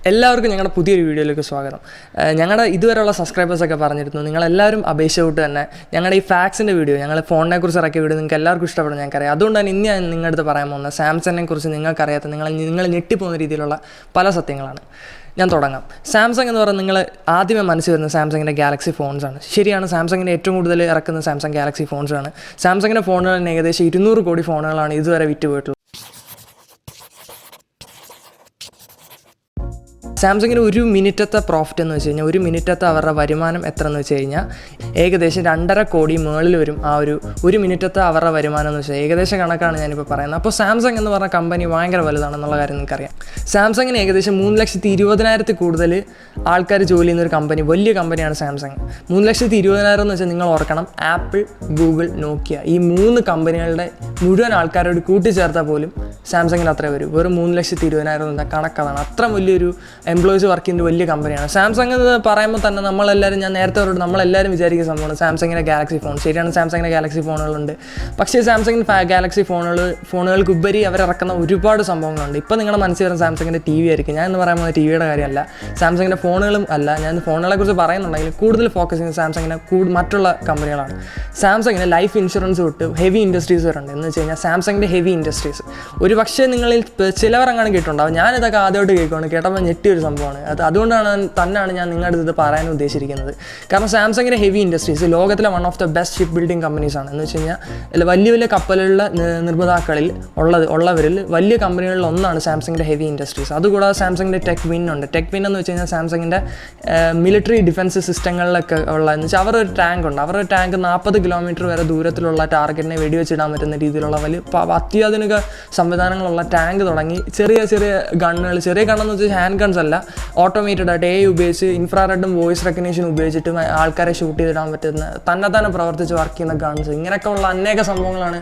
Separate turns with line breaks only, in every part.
എല്ലാവർക്കും ഞങ്ങളുടെ പുതിയൊരു വീഡിയോയിലേക്ക് സ്വാഗതം. ഞങ്ങളുടെ ഇതുവരെയുള്ള സബ്സ്ക്രൈബേഴ്സൊക്കെ പറഞ്ഞിരുന്നു നിങ്ങളെല്ലാവരും അപേക്ഷിച്ചിട്ട് തന്നെ ഞങ്ങളുടെ ഈ ഫാക്സിൻ്റെ വീഡിയോ, ഞങ്ങൾ ഫോണിനെ കുറിച്ച് ഇറക്കിയ വീഡിയോ നിങ്ങൾക്ക് എല്ലാവർക്കും ഇഷ്ടപ്പെടും ഞങ്ങൾക്കറിയാം. അതുകൊണ്ട് തന്നെ ഇന്ന് ഞാൻ നിങ്ങളുടെ അടുത്ത് പറയാൻ പോകുന്നത് സാംസങ്ങിനെ കുറിച്ച് നിങ്ങൾക്കറിയാത്ത നിങ്ങൾ ഞെട്ടിപ്പോകുന്ന രീതിയിലുള്ള പല സത്യങ്ങളാണ്. ഞാൻ തുടങ്ങാം. സാംസങ് എന്ന് പറയുന്നത് നിങ്ങൾ ആദ്യമേ മനസ്സിൽ വരുന്ന സാംസങ്ങിൻ്റെ ഗാലക്സി ഫോൺസാണ്. ശരിയാണ്, സാംസങ്ങിൻ്റെ ഏറ്റവും കൂടുതൽ ഇറക്കുന്ന സാംസങ് ഗാലക്സി ഫോൺസാണ്. സാംസങ്ങിൻ്റെ ഫോണുകളിന് ഏകദേശം 200 കോടി ഫോണുകളാണ് ഇതുവരെ വിറ്റുപോയിട്ടുള്ളത്. സാംസങ്ങിന് ഒരു മിനിറ്റത്തെ പ്രോഫിറ്റ് എന്ന് വെച്ച് കഴിഞ്ഞാൽ, ഒരു മിനിറ്റത്തെ അവരുടെ വരുമാനം എത്ര എന്ന് വെച്ച് കഴിഞ്ഞാൽ ഏകദേശം 2.5 കോടി മുകളിൽ വരും. ആ ഒരു മിനിറ്റത്തെ അവരുടെ വരുമാനം എന്ന് വെച്ചാൽ ഏകദേശം കണക്കാണ് ഞാനിപ്പോൾ പറയുന്നത്. അപ്പോൾ സാംസങ് എന്ന് പറഞ്ഞ കമ്പനി ഭയങ്കര വലുതാണെന്നുള്ള കാര്യം നിങ്ങൾക്കറിയാം. സാംസങ്ങിന് ഏകദേശം 3,20,000 കൂടുതൽ ആൾക്കാർ ജോലി ചെയ്യുന്ന ഒരു കമ്പനി, വലിയ കമ്പനിയാണ് സാംസങ്. 3,20,000 എന്ന് വെച്ചാൽ നിങ്ങൾ ഓർക്കണം, ആപ്പിൾ, ഗൂഗിൾ, നോക്കിയ ഈ 3 കമ്പനികളുടെ മുഴുവൻ ആൾക്കാരോട് കൂട്ടിച്ചേർത്താൽ പോലും സാംസങ്ങിന് അത്രേ വരും. വെറും 3,20,000 എന്ന കണക്കതാണ്. അത്ര വലിയൊരു എംപ്ലോയീസ് വർക്ക് ചെയ്യുന്ന വലിയ കമ്പനിയാണ് സാംസങ് എന്ന് പറയുമ്പോൾ തന്നെ. ഞാൻ നേരത്തെ അവരോട് നമ്മളെല്ലാവരും വിചാരിക്കുന്ന സംഭവമാണ് സാംസങ്ങിൻ്റെ ഗാലക്സി ഫോൺ. ശരിയാണ്, സാംസങ്ങിൻ്റെ ഗാലക്സി ഫോണുകളുണ്ട്. പക്ഷേ സാംസങ്ങിന് ഗാലക്സി ഫോണുകൾക്ക് ഉപരി അവരിറക്കുന്ന ഒരുപാട് സംഭവങ്ങളുണ്ട്. ഇപ്പോൾ നിങ്ങളുടെ മനസ്സിൽ വരുന്ന സാംസങ്ങിൻ്റെ TV ആയിരിക്കും. ഞാൻ എന്ന് പറയുമ്പോൾ TVയുടെ കാര്യമല്ല, സാംസങ്ങിൻ്റെ ഫോണുകളും അല്ല. ഞാൻ ഫോണുകളെ കുറിച്ച് പറയുന്നുണ്ടെങ്കിൽ കൂടുതൽ ഫോക്കസ് ചെയ്യുന്നത് സാംസങ്ങിനെ മറ്റുള്ള കമ്പനികളാണ്. സാംസങ്ങിന് ലൈഫ് ഇൻഷുറൻസ് തൊട്ട് ഹെവി ഇൻഡസ്ട്രീസ് വരുന്നുണ്ട്. എന്ന് വെച്ച് കഴിഞ്ഞാൽ സാംസങ്ങിൻ്റെ ഹെവി ഇൻഡസ്ട്രീസ് ഒരു പക്ഷേ നിങ്ങളിൽ ചിലവരങ്ങനെ കേട്ടിട്ടുണ്ടാവും. ഞാനിതൊക്കെ ആദ്യമായിട്ട് കേൾക്കുകയാണ്, ഞെട്ടിയൊരു സംഭവമാണ്. അതുകൊണ്ടാണ് ഞാൻ നിങ്ങളുടെ ഇത് പറയാൻ ഉദ്ദേശിച്ചിരിക്കുന്നത്. കാരണം സാംസങ്ങിൻ്റെ ഹെവി ഇൻഡസ്ട്രീസ് ലോകത്തിലെ one of the best ship building കമ്പനീസാണ്. എന്ന് വെച്ച് കഴിഞ്ഞാൽ വലിയ വലിയ കപ്പലുകളുടെ നിർമ്മാതാക്കളിൽ ഉള്ളവരിൽ വലിയ കമ്പനികളിൽ ഒന്നാണ് സാംസങ്ങിൻ്റെ ഹെവി ഇൻഡസ്ട്രീസ്. അതുകൂടാതെ സാംസങ്ങിൻ്റെ ടെക് വിൻ ഉണ്ട്. ടെക് വിൻ എന്ന് വെച്ച് കഴിഞ്ഞാൽ സാംസങ്ങിൻ്റെ മിലിറ്ററി ഡിഫൻസ് സിസ്റ്റങ്ങളിലൊക്കെ ഉള്ള എന്ന് വെച്ചാൽ അവരൊരു ടാങ്ക് ഉണ്ട്. അവരുടെ ടാങ്ക് 40 കിലോമീറ്റർ വരെ ദൂരത്തിലുള്ള ടാർഗറ്റിനെ വെടിവെച്ചിടാൻ പറ്റുന്ന രീതിയിലുള്ള വലിയ അത്യാധുനിക സംവിധാനങ്ങളുള്ള ടാങ്ക് തുടങ്ങി ചെറിയ ഗണ്ണുകൾ, ചെറിയ ഗണ്ണെന്ന് വെച്ചാൽ ഹാൻഡ് ഗൺസ് അല്ല, ഓട്ടോമേറ്റഡ് ആയിട്ട് AI ഉപയോഗിച്ച് ഇൻഫ്രാറെഡും വോയിസ് റെക്കഗ്നീഷൻ ഉപയോഗിച്ചിട്ട് ആൾക്കാരെ ഷൂട്ട് ചെയ്തിടാൻ പറ്റുന്ന തന്നെ പ്രവർത്തിച്ച് വർക്ക് ചെയ്യുന്ന ഗൺസ്, ഇങ്ങനെയൊക്കെ ഉള്ള അനേക സംഭവങ്ങളാണ്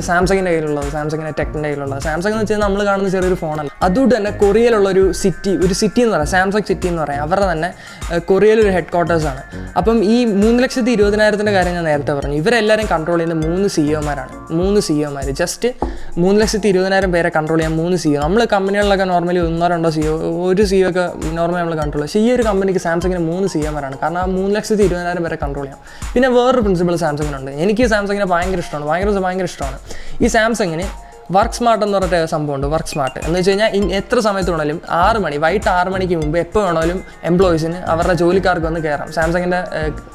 സാംസങ്ങിൻ്റെ കയ്യിലുള്ളത്, സാംസങ്ങിൻ്റെ ടെക്കിൻ്റെ കയ്യിലുള്ളത്. സാംസങ് എന്ന് വെച്ചാൽ നമ്മൾ കാണുന്ന ചെറിയൊരു ഫോണല്ല. അതുകൊണ്ട് തന്നെ കൊറിയയിലുള്ള ഒരു സിറ്റി എന്ന് പറയാം, സാംസങ് സിറ്റി എന്ന് പറയാം. അവരുടെ തന്നെ കൊറിയയിലൊരു ഹെഡ് ക്വാർട്ടേഴ്സാണ്. അപ്പം ഈ 3,20,000 കാര്യം ഞാൻ നേരത്തെ പറഞ്ഞു. ഇവരെല്ലാവരും കൺട്രോൾ ചെയ്യുന്ന 3 CEOമാരാണ്. 3 CEOമാർ ജസ്റ്റ് 3,20,000 പേരെ കൺട്രോൾ ചെയ്യാൻ 3 CEO. നമ്മൾ കമ്പനികളിലൊക്കെ നോർമലി 1-2 CEO, ഒരു CEO ഒക്കെ നോർമലി നമ്മൾ കൺട്രോൾ ചെയ്യും. പക്ഷേ ഈ ഒരു കമ്പനിക്ക് സാംസങ്ങിന് 3 CEOമാരാണ്. കാരണം ആ 3,20,000 പേരെ കൺട്രോൾ ചെയ്യാം. പിന്നെ വേറൊരു പ്രിൻസിപ്പിൾ സാംസങ്ങിനുണ്ട്. എനിക്ക് സാംസങ്ങിനെ ഭയങ്കര ഇഷ്ടമാണ്. ഈ സാംസങ്ങിന് വർക്ക് സ്മാർട്ട് എന്ന് പറഞ്ഞ സംഭവമുണ്ട്. വർക്ക് സ്മാർട്ട് എന്ന് വെച്ച് കഴിഞ്ഞാൽ എത്ര സമയത്ത് വേണമെങ്കിലും വൈകിട്ട് 6 മണിക്ക് മുമ്പ് എപ്പോൾ വേണമെങ്കിലും എംപ്ലോയീസിന് അവരുടെ ജോലിക്കാർക്ക് വന്ന് കയറാം. സാംസങ്ങിൻ്റെ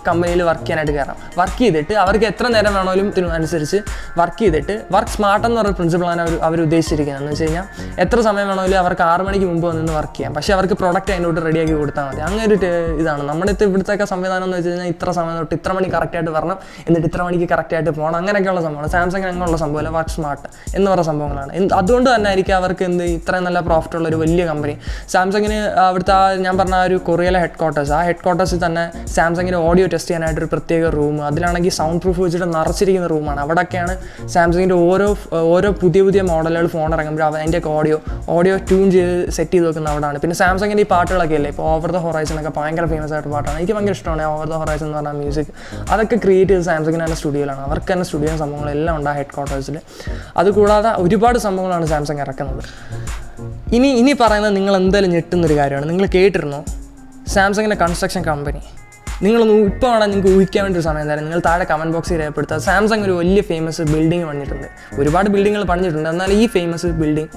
കമ്പനിയിൽ വർക്ക് ചെയ്യാനായിട്ട് കയറാം. വർക്ക് ചെയ്തിട്ട് അവർക്ക് എത്ര നേരം വേണമെങ്കിലും അനുസരിച്ച് വർക്ക് ചെയ്തിട്ട് വർക്ക് സ്മാർട്ട് എന്ന് പറഞ്ഞ പ്രിൻസിപ്പിളാണ് അവർ ഉദ്ദേശിച്ചിരിക്കുന്നത്. എന്ന് വെച്ച് കഴിഞ്ഞാൽ എത്ര സമയം വേണമെങ്കിലും അവർക്ക് 6 മണിക്ക് മുമ്പ് വന്ന് വർക്ക് ചെയ്യാം. പക്ഷേ അവർക്ക് പ്രൊഡക്റ്റ് അതിനോട്ട് റെഡിയാക്കി കൊടുത്താൽ മതി. അങ്ങനെ ഒരു ഇതാണ് നമ്മുടെ ഇവിടുത്തെ സംവിധാനം എന്ന് വെച്ച് കഴിഞ്ഞാൽ ഇത്ര സമയം തൊട്ട് ഇത്ര മണി കറക്റ്റായിട്ട് വരണം, എന്നിട്ട് ഇത്ര മണിക്ക് കറക്റ്റായിട്ട് പോകണം, അങ്ങനെയൊക്കെയുള്ള സംഭവമാണ്. സാംസങ്ങിന് അങ്ങനെയുള്ള സംഭവമല്ല വർക്ക് സ്മാർട്ട് എന്ന് പറയുന്ന സംഭവങ്ങളാണ്. അതുകൊണ്ട് തന്നെ ആയിരിക്കും അവർക്ക് ഇത്രയും നല്ല പ്രോഫിറ്റ് ഉള്ള ഒരു വലിയ കമ്പനി. സാംസങ്ങിന് അവിടുത്തെ ഞാൻ പറഞ്ഞ ഒരു കൊറിയയിലെ ഹെഡ് ക്വാർട്ടേഴ്സിൽ തന്നെ സാംസങ്ങിന് ഓഡിയോ ടെസ്റ്റ് ചെയ്യാനായിട്ട് ഒരു പ്രത്യേക റൂം, അതിലാണെങ്കിൽ സൗണ്ട് പ്രൂഫ് വെച്ചിട്ട് നിറച്ചിരിക്കുന്ന റൂമാണ്. അവിടെയൊക്കെയാണ് സാംസങ്ങിൻ്റെ ഓരോ പുതിയ മോഡലുകൾ ഫോൺ ഇറങ്ങുമ്പോൾ അതിൻ്റെയൊക്കെ ഓഡിയോ ട്യൂൺ ചെയ്ത് സെറ്റ് ചെയ്ത് വെക്കുന്ന അവിടെയാണ്. പിന്നെ സാംസങ്ങിൻ്റെ ഈ പാട്ടുകളൊക്കെ അല്ലേ, ഇപ്പോൾ ഓവർ ദ ഹൊറൈസണൊക്കെ ഭയങ്കര ഫേമസ് ആയിട്ട് പാട്ടാണ്. എനിക്ക് ഭയങ്കര ഇഷ്ടമാണ് ഓവർ ദ ഹൊറൈസൺ എന്ന് പറഞ്ഞ മ്യൂസിക്. അതൊക്കെ ക്രിയേറ്റ് ചെയ്ത് സാംസങ്ങിന് തന്നെ സ്റ്റുഡിയോയിലാണ്. അവർക്ക് തന്നെ സ്റ്റുഡിയോ സംഭവങ്ങളെല്ലാം ഉണ്ട് ആ ഹെഡ് ക്വാർട്ടേഴ്സിൽ. അതുകൂടാതെ ഒരുപാട് സംഭവങ്ങളാണ് സാംസങ് ഇറക്കുന്നത്. ഇനി പറയുന്നത് നിങ്ങൾ എന്തായാലും ഞെട്ടുന്നൊരു കാര്യമാണ്. നിങ്ങൾ കേട്ടിരുന്നോ സാംസങ്ങിൻ്റെ കൺസ്ട്രക്ഷൻ കമ്പനി? ഇപ്പോൾ വേണം നിങ്ങൾക്ക് ഊഹിക്കാൻ വേണ്ടി ഒരു സമയം തരാം. നിങ്ങൾ താഴെ കമൻറ്റ് ബോക്സിൽ രേഖപ്പെടുത്തുക. സാംസങ് ഒരു വലിയ ഫേമസ് ബിൽഡിംഗ് പണിഞ്ഞിട്ടുണ്ട്. ഒരുപാട് ബിൽഡിങ്ങുകൾ പണിഞ്ഞിട്ടുണ്ട്. എന്നാൽ ഈ ഫേമസ് ബിൽഡിംഗ്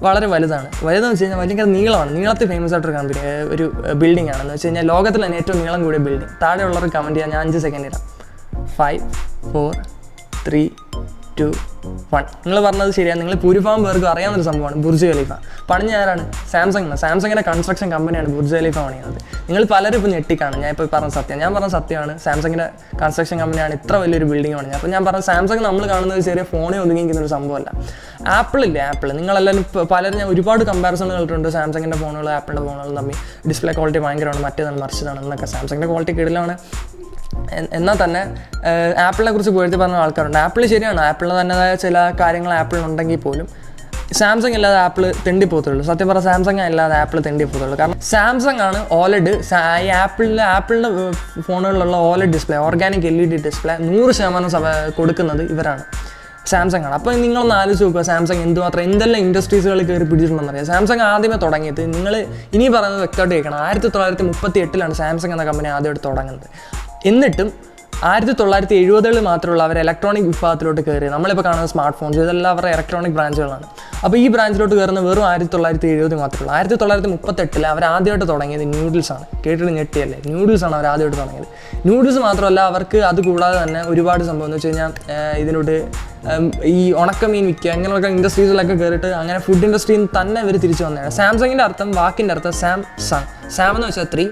വളരെ വലുതെന്ന് വെച്ച് കഴിഞ്ഞാൽ ഭയങ്കര നീളത്തിൽ ഫേമസ് ആയിട്ടൊരു കമ്പനി, ഒരു ബിൽഡിംഗ് ആണെന്ന് വെച്ച് കഴിഞ്ഞാൽ ലോകത്തിൽ തന്നെ ഏറ്റവും നീളം കൂടിയ ബിൽഡിംഗ്. താഴെയുള്ളവർ കമൻറ്റ് ചെയ്യാൻ ഞാൻ 5 സെക്കൻഡ് ഇടാം. 5, 4, 3, 2, 1. നിങ്ങൾ പറഞ്ഞത് ശരിയാണ്. നിങ്ങൾ ഭൂരിഭാഗം പേർക്കും അറിയാവുന്നൊരു സംഭവമാണ് ബുർജ് ഖലീഫ. പണിഞ്ഞ ആരാണ്? സാംസങ്ങിൻ്റെ കൺസ്ട്രക്ഷൻ കമ്പനിയാണ് ബുർജ് ഖലീഫ പണിയുന്നത്. നിങ്ങൾ പലരും ഇപ്പോൾ ഞെട്ടിക്കാണ്. ഞാൻ ഇപ്പോൾ പറഞ്ഞ സത്യമാണ്. സാംസങ്ങിൻ്റെ കൺസ്ട്രക്ഷൻ കമ്പനിയാണ് ഇത്ര വലിയൊരു ബിൽഡിംഗ് പണിഞ്ഞത്. അപ്പോൾ ഞാൻ പറഞ്ഞ സാംസങ് നമ്മൾ കാണുന്നത് ചെറിയ ഫോണിൽ ഒതുങ്ങിയിരിക്കുന്ന ഒരു സംഭവമല്ല. ആപ്പിൾ നിങ്ങളെല്ലാവരും പലരും ഞാൻ ഒരുപാട് കമ്പാരിസൺ കേട്ടിട്ടുണ്ട്. സാംസങ്ങിൻ്റെ ഫോണുകൾ ആപ്പിളിൻ്റെ ഫോണുകൾ തമ്മിൽ ഡിസ്പ്ലേ ക്വാളിറ്റി ഭയങ്കരമാണ്, മറ്റേതാണ് മറിച്ചതാണ് എന്നൊക്കെ. സാംസങ്ങിൻ്റെ ക്വാളിറ്റി കിടിലാണ്. എന്നാൽ തന്നെ ആപ്പിളിനെ കുറിച്ച് പുകഴ്ത്തി പറഞ്ഞ ആൾക്കാരുണ്ട്. ആപ്പിൾ ശരിയാണ്, ആപ്പിളിന് തന്നതായ ചില കാര്യങ്ങൾ ആപ്പിളിനുണ്ടെങ്കിൽ പോലും സാംസങ് ഇല്ലാതെ ആപ്പിൾ തെണ്ടിപ്പോത്തുള്ളൂ. സത്യം പറഞ്ഞാൽ സാംസങ് അല്ലാതെ ആപ്പിൾ തെണ്ടിപ്പോത്തുള്ളൂ. കാരണം സാംസങ് ആണ് OLED, ഈ ആപ്പിളിൻ്റെ ഫോണുകളിലുള്ള OLED display, organic LED display 100% കൊടുക്കുന്നത് ഇവരാണ്. സാംസങ് ആണ്. അപ്പോൾ നിങ്ങളൊന്ന് ആലോചിച്ച് നോക്കുക സാംസങ് എന്തെല്ലാം ഇൻഡസ്ട്രീസുകളിൽ കയറി പിടിച്ചിട്ടുണ്ടെന്നറിയാം. സാംസങ് ആദ്യമേ തുടങ്ങിയത് നിങ്ങൾ ഇനി പറയുന്നത് വ്യക്തമായിട്ട് കേൾക്കണം, 1938 സാംസങ് എന്ന കമ്പനി ആദ്യമായിട്ട് തുടങ്ങുന്നത്. എന്നിട്ടും 1970 മാത്രമുള്ള അവർ ഇലക്ട്രോണിക് വിഭാഗത്തിലോട്ട് കയറി. നമ്മളിപ്പോൾ കാണുന്ന സ്മാർട്ട് ഫോൺസ് ഇതെല്ലാം അവരുടെ ഇലക്ട്രോണിക് ബ്രാഞ്ചുകളാണ്. അപ്പോൾ ഈ ബ്രാഞ്ചിലോട്ട് കയറുന്ന വെറും 1970 മാത്രമേ ഉള്ളൂ. 1938 അവർ ആദ്യമായിട്ട് തുടങ്ങിയത് ന്യൂഡിൽസാണ്. കേട്ടിട്ട് ഞെട്ടിയല്ലേ? ന്യൂഡിൽസാണ് അവർ ആദ്യമായിട്ട് തുടങ്ങിയത്. ന്യൂഡിൽസ് മാത്രമല്ല, അവർക്ക് അത് കൂടാതെ തന്നെ ഒരുപാട് സംഭവം എന്ന് വെച്ച് കഴിഞ്ഞാൽ ഇതിനോട്ട് ഈ ഉണക്കമീൻ വിൽക്കുക അങ്ങനെയുള്ള ഇൻഡസ്ട്രീസിലൊക്കെ കയറിയിട്ട് അങ്ങനെ ഫുഡ് ഇൻഡസ്ട്രിയിൽ തന്നെ ഇവർ തിരിച്ചു വന്നതാണ്. സാംസങ്ങിൻ്റെ അർത്ഥം, വാക്കിൻ്റെ അർത്ഥം സാം എന്ന് വെച്ചാൽ 3,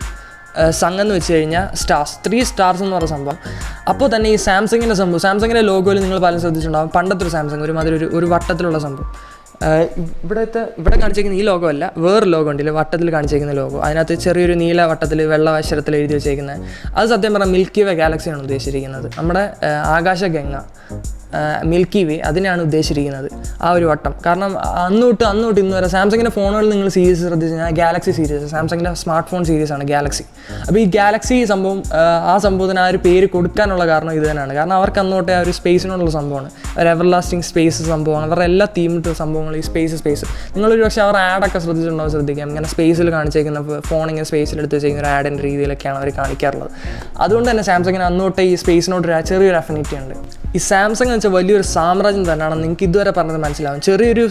സങ് എന്ന് വെച്ച് കഴിഞ്ഞാൽ സ്റ്റാർസ്, 3 സ്റ്റാർസ് എന്ന് പറയുന്ന സംഭവം. അപ്പോൾ തന്നെ ഈ സാംസങ്ങിൻ്റെ ലോഗോയിൽ നിങ്ങൾ പലരും ശ്രദ്ധിച്ചിട്ടുണ്ടാകും. പണ്ടത്തെ ഒരു സാംസങ് ഒരുമാതിരി ഒരു വട്ടത്തിലുള്ള സംഭവം. ഇവിടെ കാണിച്ചിരിക്കുന്ന ഈ ലോഗോ അല്ല, വേറെ ലോഗോ ഉണ്ടല്ലോ വട്ടത്തിൽ കാണിച്ചിരിക്കുന്ന ലോഗോ. അതിനകത്ത് ചെറിയൊരു നീല വട്ടത്തിൽ വെള്ള അക്ഷരത്തിൽ എഴുതി വെച്ചേക്കുന്നത്, അത് സത്യം പറഞ്ഞാൽ മിൽക്കി വേ ഗാലക്സിയാണ് ഉദ്ദേശിച്ചിരിക്കുന്നത്. നമ്മുടെ ആകാശഗംഗ മിൽക്കി വേ അതിനാണ് ഉദ്ദേശിച്ചിരിക്കുന്നത് ആ ഒരു വട്ടം. കാരണം അന്നോട്ട് ഇന്ന് വരെ സാംസങ്ങിൻ്റെ ഫോണുകളിൽ നിങ്ങൾ സീരീസ് ശ്രദ്ധിച്ച് കഴിഞ്ഞാൽ ഗാലക്സി സീരീസ്, സാംസങ്ങിൻ്റെ സ്മാർട്ട് ഫോൺ സീരീസാണ് ഗാലക്സി. അപ്പോൾ ഈ ഗാലക്സി സംഭവം ആ സംഭവത്തിന് ആ ഒരു പേര് കൊടുക്കാനുള്ള കാരണം ഇത് തന്നെയാണ്. കാരണം അവർക്ക് അന്നോട്ടേ ആ ഒരു സ്പേസിനോടുള്ള സംഭവമാണ്, ഒരു എവർലാസ്റ്റിംഗ് സ്പേസ് സംഭവമാണ്. അവരുടെ എല്ലാ തീമിട്ട് സംഭവങ്ങൾ ഈ സ്പേസ് നിങ്ങളൊരു പക്ഷേ അവർ ആഡൊക്കെ ശ്രദ്ധിച്ചിട്ടുണ്ടാവും. ഇങ്ങനെ സ്പേസിൽ കാണിച്ചേക്കുന്ന ഫോൺ ഇങ്ങനെ സ്പേസിൽ എടുത്ത് വെച്ചിരിക്കുന്ന ഒരു ആഡിൻ്റെ രീതിയിലൊക്കെയാണ് അവർ കാണിക്കാറുള്ളത്. അതുകൊണ്ട് തന്നെ സാംസങ്ങിന് അന്നോട്ടേ ഈ സ്പേസിനോട് ചെറിയൊരു അഫിനിറ്റി ഉണ്ട്. ഈ സാംസങ് എന്ന് വെച്ചാൽ വലിയൊരു സാമ്രാജ്യം തന്നെയാണ്. നിങ്ങൾക്ക് ഇതുവരെ പറഞ്ഞത് മനസ്സിലാവും. ചെറിയൊരു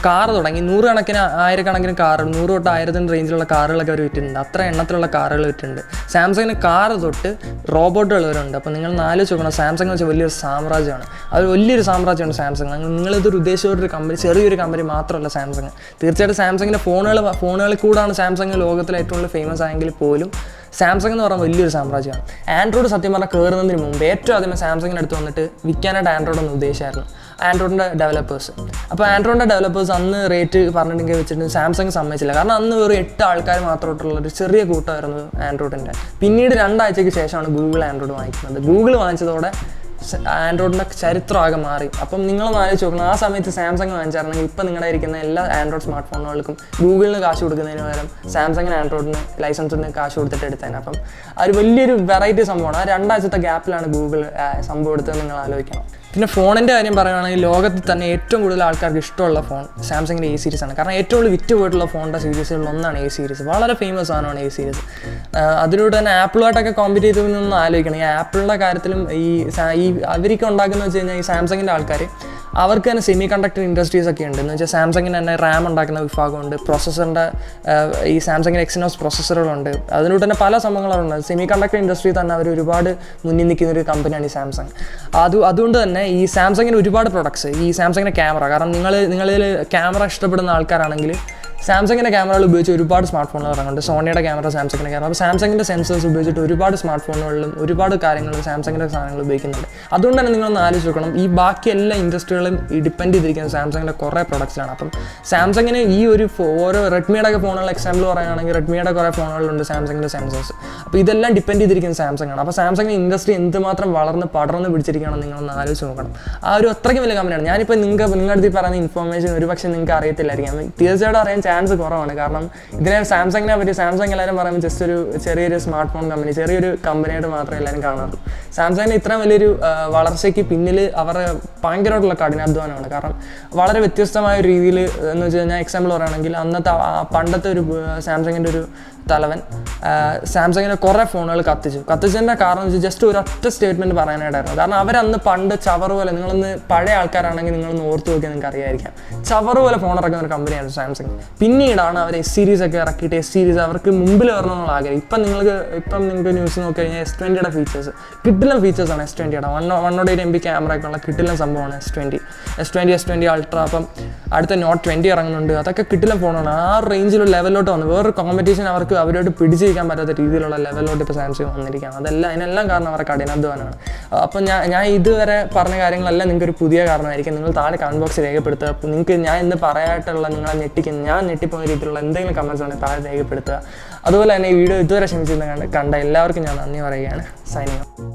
കാർ തുടങ്ങി 100 കണക്കിന് 1000 കണക്കിന് കാറുകൾ, 100 തൊട്ട് 1000 റേഞ്ചിലുള്ള കാറുകളൊക്കെ അവർ വിറ്റിട്ടുണ്ട്. അത്ര എണ്ണത്തിലുള്ള കാറുകൾ വിറ്റിട്ടുണ്ട്. സാംസങ്ങിന് കാർ തൊട്ട് റോബോട്ടുകൾ വരെ ഉണ്ട്. അപ്പോൾ നിങ്ങൾ ആലോചിച്ച് നോക്കണം, സാംസങ് എന്ന് വെച്ചാൽ വലിയൊരു സാമ്രാജ്യമാണ്. അത് വലിയൊരു സാമ്രാജ്യമാണ് സാംസങ്. നിങ്ങളിതൊരു ഉദ്ദേശിച്ചൊരു കമ്പനി, ചെറിയൊരു കമ്പനി മാത്രമല്ല സാംസങ്. തീർച്ചയായിട്ടും സാംസങ്ങിൻ്റെ ഫോണുകളിൽ കൂടാണ് സാംസങ് ലോകത്തിലെ ഏറ്റവും കൂടുതൽ ഫേമസ് ആയെങ്കിൽ പോലും സാംസങ് എന്ന് പറഞ്ഞാൽ വലിയൊരു സാമ്രാജ്യമാണ്. ആൻഡ്രോയിഡ് സത്യം പറഞ്ഞാൽ കയറുന്നതിന് മുമ്പ് ഏറ്റവും ആദ്യമേ സാംസങ്ങിൻ്റെ അടുത്ത് വന്നിട്ട് വിൽക്കാനായിട്ട് ആൻഡ്രോയിഡ് ഒന്ന് ഉദ്ദേശിച്ചായിരുന്നു, ആൻഡ്രോയിഡിൻ്റെ ഡെവലപ്പേഴ്സ്. അപ്പോൾ ആൻഡ്രോയിഡിൻ്റെ ഡെവലപ്പേഴ്സ് അന്ന് റേറ്റ് പറഞ്ഞിട്ടുണ്ടെങ്കിൽ വെച്ചിട്ട് സാംസങ് സമ്മതിച്ചില്ല. കാരണം അന്ന് വെറും 8 ആൾക്കാർ മാത്രമായിട്ടുള്ള ഒരു ചെറിയ കൂട്ടമായിരുന്നു ആൻഡ്രോയിഡിൻ്റെ. പിന്നീട് 2 ആഴ്ചയ്ക്ക് ശേഷമാണ് ഗൂഗിൾ ആൻഡ്രോയിഡ് വാങ്ങിക്കുന്നത്. ഗൂഗിൾ വാങ്ങിച്ചതോടെ ആൻഡ്രോയിഡിൻ്റെ ചരിത്രമാകെ മാറി. അപ്പം നിങ്ങളൊന്ന് ആലോചിച്ച് നോക്കണം, ആ സമയത്ത് സാംസങ് വാങ്ങിച്ചായിരുന്നെങ്കിൽ ഇപ്പം നിങ്ങളുടെ ഇരിക്കുന്ന എല്ലാ ആൻഡ്രോയിഡ് സ്മാർട്ട് ഫോണുകൾക്കും ഗൂഗിളിന് കാശ് കൊടുക്കുന്നതിന് പകരം സാംസങ്ങിന് ആൻഡ്രോയിഡിന് ലൈസൻസിന് കാശ് കൊടുത്തിട്ട് എടുത്തതിന്. അപ്പം ഒരു വലിയൊരു വെറൈറ്റി സംഭവമാണ്. ആ 2 ആഴ്ചത്തെ ഗ്യാപ്പിലാണ് ഗൂഗിൾ സംഭവം എടുത്തത് നിങ്ങൾ ആലോചിക്കണം. പിന്നെ ഫോണിൻ്റെ കാര്യം പറയുകയാണെങ്കിൽ ലോകത്തിൽ തന്നെ ഏറ്റവും കൂടുതൽ ആൾക്കാർക്ക് ഇഷ്ടമുള്ള ഫോൺ സാംസങ്ങിൻ്റെ എ സീരീസാണ്. കാരണം ഏറ്റവും കൂടുതൽ വിറ്റ് പോയിട്ടുള്ള ഫോണിൻ്റെ സീരീസുകളിൽ ഒന്നാണ് എ സീരീസ്. വളരെ ഫേമസ് സാധനമാണ് എ സീരീസ്. അതിലൂടെ തന്നെ ആപ്പിളുമായിട്ടൊക്കെ കോമ്പീറ്റ് ചെയ്തതെന്നൊന്ന് ആലോചിക്കണം. ഈ ആപ്പിളിൻ്റെ കാര്യത്തിലും ഈ അവർക്ക് ഉണ്ടാക്കുന്നത് വെച്ച് കഴിഞ്ഞാൽ ഈ സാംസങ്ങിൻ്റെ ആൾക്കാർ അവർക്ക് തന്നെ സെമി കണ്ടക്ടർ ഇൻഡസ്ട്രീസ് ഒക്കെ ഉണ്ട്. എന്ന് വെച്ചാൽ സാംസങ്ങിന് തന്നെ റാം ഉണ്ടാക്കുന്ന വിഭാഗമുണ്ട്, പ്രോസസ്സറിൻ്റെ ഈ സാംസങ്ങിന് എക്സിനോസ് പ്രോസസ്സറുകളുണ്ട്. അതിലൂടെ തന്നെ പല സംഭവങ്ങളുണ്ട്. സെമി കണ്ടക്ടർ ഇൻഡസ്ട്രി തന്നെ അവർ ഒരുപാട് മുന്നിൽ നിൽക്കുന്ന ഒരു കമ്പനിയാണ് ഈ സാംസങ്. അതുകൊണ്ട് തന്നെ ഈ സാംസങ്ങിന് ഒരുപാട് പ്രൊഡക്ട്സ്, ഈ സാംസങ്ങിൻ്റെ ക്യാമറ, കാരണം നിങ്ങളിൽ ക്യാമറ ഇഷ്ടപ്പെടുന്ന ആൾക്കാരാണെങ്കിൽ സാംസങ്ങിൻ്റെ ക്യാമറകൾ ഉപയോഗിച്ച് ഒരുപാട് സ്മാർട്ട് ഫോണുകൾ ഇറങ്ങുന്നുണ്ട്. സോണിയുടെ ക്യാമറ, സാംസങ്ങിൻ്റെ ക്യാമറ. അപ്പോൾ സാംസങ്ങിൻ്റെ സെൻസേഴ്സ് ഉപയോഗിച്ചിട്ട് ഒരുപാട് സ്മാർട്ട് ഫോണുകളിലും ഒരുപാട് കാര്യങ്ങൾ സാംസങ്ങിൻ്റെ സാധനങ്ങൾ ഉപയോഗിക്കുന്നുണ്ട്. അതുകൊണ്ട് തന്നെ നിങ്ങളൊന്ന് ആലോചിച്ച് നോക്കണം, ഈ ബാക്കി എല്ലാ ഇൻഡസ്ട്രികളും ഈ ഡിപ്പെൻഡ് ചെയ്തിരിക്കുന്നത് സാംസങ്ങിൻ്റെ കുറേ പ്രൊഡക്ട്സാണ്. അപ്പം സാംസങ്ങിന് ഈ ഒരു ഓരോ റെഡ്മിയുടെ ഒക്കെ ഫോണുകൾ എക്സാമ്പിൾ പറയുകയാണെങ്കിൽ റെഡ്മിയുടെ കുറേ ഫോണുകളുണ്ട് സാംസങ്ങിൻ്റെ സെൻസേഴ്സ്. അപ്പോൾ ഇതെല്ലാം ഡിപ്പെൻഡ് ചെയ്തിരിക്കുന്നത് സാംസങ് ആണ്. അപ്പോൾ സാംസങ്ങിൻ്റെ ഇൻഡസ്ട്രി എന്തുമാത്രം പടർന്ന് പിടിച്ചിരിക്കുകയാണെന്ന് നിങ്ങളൊന്ന് ആലോചിച്ച് നോക്കണം. ആ ഒരു അത്രയ്ക്ക് വലിയ കമ്പനിയാണ്. ഞാനിപ്പോൾ നിങ്ങളുടെ അടുത്ത് പറയുന്ന ഇൻഫോർമേഷൻ ഒരു പക്ഷേ നിങ്ങൾക്ക് അറിയത്തില്ലായിരിക്കും. തീർച്ചയായിട്ടും അറിയാൻ ചാൻസ് കുറവാണ്. കാരണം ഇതിനെ സാംസങ്ങിനെ പറ്റി സാംസങ് എല്ലാവരും പറയുമ്പോൾ ജസ്റ്റ് ഒരു ചെറിയൊരു സ്മാർട്ട് ഫോൺ കമ്പനി, ചെറിയൊരു കമ്പനിയായിട്ട് മാത്രമേ എല്ലാവരും കാണാറുള്ളൂ. സാംസങ്ങിന് ഇത്രയും വലിയൊരു വളർച്ചയ്ക്ക് പിന്നിൽ അവരുടെ ഭയങ്കരമായിട്ടുള്ള കഠിനാധ്വാനമാണ്. കാരണം വളരെ വ്യത്യസ്തമായ ഒരു രീതിയിൽ എന്ന് വെച്ച് കഴിഞ്ഞാൽ എക്സാമ്പിൾ പറയുകയാണെങ്കിൽ അന്നത്തെ പണ്ടത്തെ ഒരു സാംസങ്ങിൻ്റെ ഒരു തലവൻ സാംസങ്ങിൻ്റെ കുറേ ഫോണുകൾ കത്തിച്ചതിൻ്റെ കാരണം എന്ന് വെച്ചാൽ ജസ്റ്റ് ഒരു ഒറ്റ സ്റ്റേറ്റ്മെൻറ്റ് പറയാനായിട്ടായിരുന്നു. കാരണം അവരന്ന് പണ്ട് ചവറ് പോലെ, നിങ്ങളൊന്ന് പഴയ ആൾക്കാരാണെങ്കിൽ നിങ്ങളൊന്ന് ഓർത്ത് നോക്കിയാൽ നിങ്ങൾക്ക് അറിയായിരിക്കാം, ചവറ് പോലെ ഫോൺ ഇറക്കുന്ന ഒരു കമ്പനിയാണ് സാംസങ്. പിന്നീടാണ് അവർ S സീരീസ് ഒക്കെ ഇറക്കിയിട്ട് S സീരീസ് അവർക്ക് മുമ്പിൽ വരണമെന്നുള്ള ആഗ്രഹം. ഇപ്പം നിങ്ങൾക്ക് ന്യൂസ് നോക്കി കഴിഞ്ഞാൽ S20യുടെ ഫീച്ചേഴ്സ് കിട്ടില്ല ഫീച്ചേഴ്സാണ്. S20യുടെ 108 MB ക്യാമറ ഒക്കെ ഉള്ള കിട്ടില്ല സംഭവമാണ് S20 അൾട്ര. അപ്പം അടുത്ത Note 20 ഇറങ്ങുന്നുണ്ട്. അതൊക്കെ കിട്ടില്ല ഫോണാണ്. ആ റേഞ്ചിലുള്ള ലെവലിലോട്ട് വന്നു. വേറൊരു കോമ്പറ്റീഷൻ അവരോട് പിടിച്ചിരിക്കാൻ പറ്റാത്ത രീതിയിലുള്ള ലെവലിലോട്ട് ഇപ്പോൾ സാംസങ് വന്നിരിക്കുകയാണ്. അതിനെല്ലാം കാരണം അവരുടെ കഠിനാധ്വാനമാണ്. അപ്പം ഞാൻ ഇതുവരെ പറഞ്ഞ കാര്യങ്ങളെല്ലാം നിങ്ങൾക്കൊരു പുതിയ കാരണമായിരിക്കും. നിങ്ങൾ താഴെ കമൻറ്റ് ബോക്സ് രേഖപ്പെടുത്തുക. അപ്പോൾ നിങ്ങൾക്ക് ഞാൻ ഇന്ന് പറയാനായിട്ടുള്ള നിങ്ങളെ ഞാൻ ഞെട്ടിപ്പോകുന്ന രീതിയിലുള്ള എന്തെങ്കിലും കമൻറ്റ്സ് ആണെങ്കിൽ താഴെ രേഖപ്പെടുത്തുക. അതുപോലെ തന്നെ ഈ വീഡിയോ ഇതുവരെ ക്ഷമിച്ചിരുന്ന കണ്ട എല്ലാവർക്കും ഞാൻ നന്ദി പറയുകയാണ്. Signing off.